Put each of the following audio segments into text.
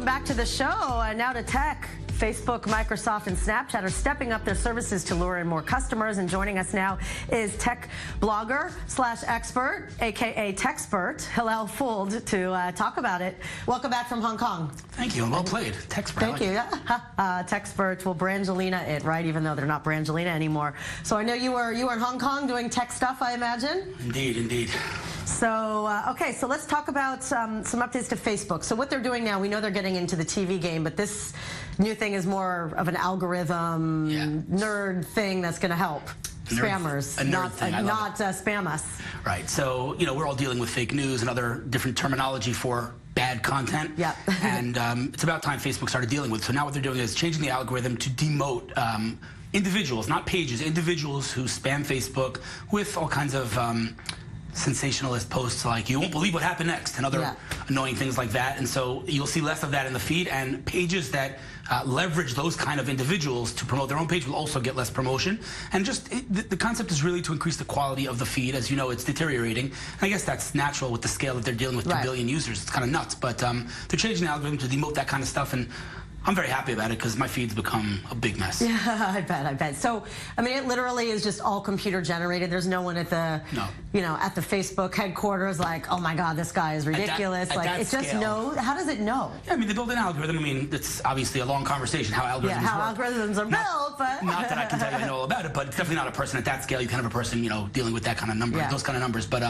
Back to the show, now to tech. Facebook, Microsoft, and Snapchat are stepping up their services to lure in more customers. And joining us now is tech blogger / expert, aka Techspert, Hillel Fuld, to talk about it. Welcome back from Hong Kong. Thank you, and well played. Techspert. Thank you. Techspert will Brangelina it, right? Even though they're not Brangelina anymore. So I know you were in Hong Kong doing tech stuff, I imagine. Indeed, indeed. So, okay, so let's talk about some updates to Facebook. So what they're doing now, we know they're getting into the TV game, but this new thing is more of an algorithm nerd thing that's going to help spammers, not spam us. Right. So, you know, we're all dealing with fake news and other different terminology for bad content. Yeah. And it's about time Facebook started dealing with. So now what they're doing is changing the algorithm to demote individuals, not pages, individuals who spam Facebook with all kinds of sensationalist posts like "you won't believe what happened next" and other annoying things like that. And so you'll see less of that in the feed, and pages that leverage those kind of individuals to promote their own page will also get less promotion. And just the concept is really to increase the quality of the feed. As you know, it's deteriorating. And I guess that's natural with the scale that they're dealing with, 2 billion users. It's kind of nuts, but they're changing the algorithm to demote that kind of stuff, and I'm very happy about it because my feed's become a big mess. Yeah, I bet. So, I mean, it literally is just all computer generated. There's no one at the, you know, at the Facebook headquarters like, oh my God, this guy is ridiculous. At it just knows. How does it know? Yeah, I mean, they build an algorithm. I mean, it's obviously a long conversation how algorithms algorithms are built, but not that I can tell you I know all about it, but it's definitely not a person at that scale. You can have a person, you know, dealing with that kind of number, those kind of numbers. But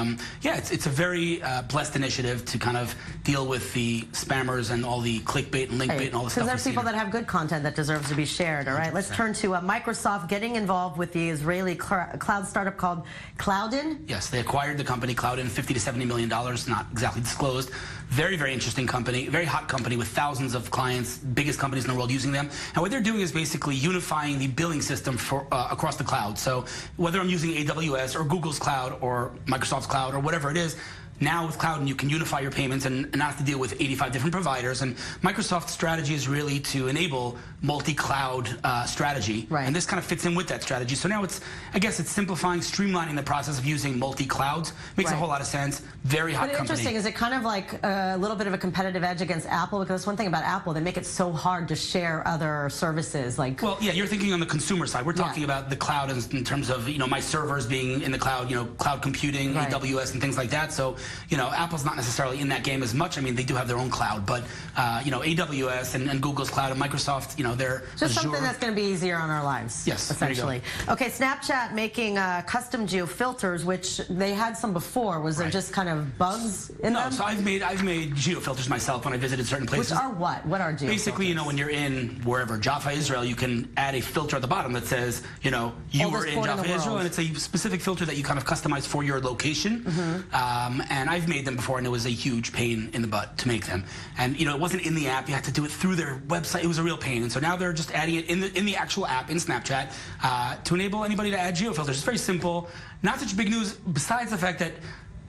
yeah, it's a very blessed initiative to kind of deal with the spammers and all the clickbait and linkbait and all the stuff. Because there's people that have good content that deserves to be shared. All right, 100%. Let's turn to Microsoft getting involved with the Israeli cloud startup called Cloudin. Yes, they acquired the company Cloudin, $50 to $70 million, not exactly disclosed. Very, very interesting company, very hot company with thousands of clients, biggest companies in the world using them. And what they're doing is basically unifying the billing system for across the cloud. So whether I'm using AWS or Google's cloud or Microsoft's cloud or whatever it is, now with Cloudin, you can unify your payments and not have to deal with 85 different providers. And Microsoft's strategy is really to enable multi-cloud strategy. Right. And this kind of fits in with that strategy. So now I guess it's simplifying, streamlining the process of using multi-clouds. Makes a whole lot of sense. Very hot company. Interesting. Is it kind of like a little bit of a competitive edge against Apple? Because one thing about Apple, they make it so hard to share other services. Like, well, yeah, you're thinking on the consumer side. We're talking about the cloud in terms of, you know, my servers being in the cloud, you know, cloud computing, AWS and things like that. So, you know, Apple's not necessarily in that game as much. I mean, they do have their own cloud, but, you know, AWS and Google's cloud and Microsoft, you know, they're just Azure. something that's going to be easier on our lives. Yes, essentially. Okay, Snapchat making custom geofilters, which they had some before. Was there just kind of bugs in them? No, so I've made geofilters myself when I visited certain places. Which are what? What are geofilters? Basically, you know, when you're in wherever, Jaffa, Israel, you can add a filter at the bottom that says, you know, you were in Jaffa, Israel, and it's a specific filter that you kind of customize for your location. And I've made them before, and it was a huge pain in the butt to make them. And, you know, it wasn't in the app. You had to do it through their website. It was a real pain. And so now they're just adding it in the actual app, in Snapchat, to enable anybody to add geofilters. It's very simple. Not such big news, besides the fact that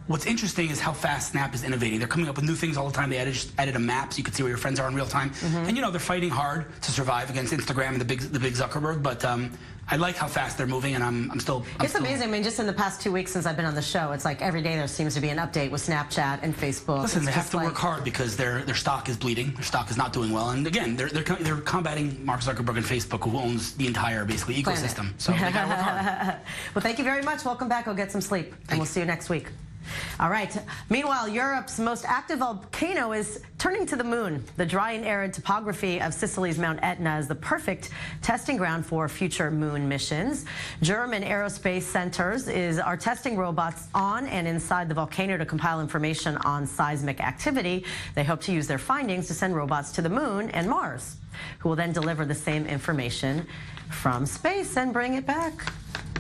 what's interesting is how fast Snap is innovating. They're coming up with new things all the time. They added a map so you could see where your friends are in real time. And, you know, they're fighting hard to survive against Instagram and the big Zuckerberg. But I like how fast they're moving, and I'm still... It's amazing. I mean, just in the past 2 weeks since I've been on the show, it's like every day there seems to be an update with Snapchat and Facebook. Listen, they have to work hard because their stock is bleeding. Their stock is not doing well. And again, they're combating Mark Zuckerberg and Facebook, who owns the entire, basically, ecosystem. So they gotta work hard. Well, thank you very much. Welcome back. Go get some sleep. And we'll see you next week. All right. Meanwhile, Europe's most active volcano is turning to the moon. The dry and arid topography of Sicily's Mount Etna is the perfect testing ground for future moon missions. German aerospace centers are testing robots on and inside the volcano to compile information on seismic activity. They hope to use their findings to send robots to the moon and Mars, who will then deliver the same information from space and bring it back.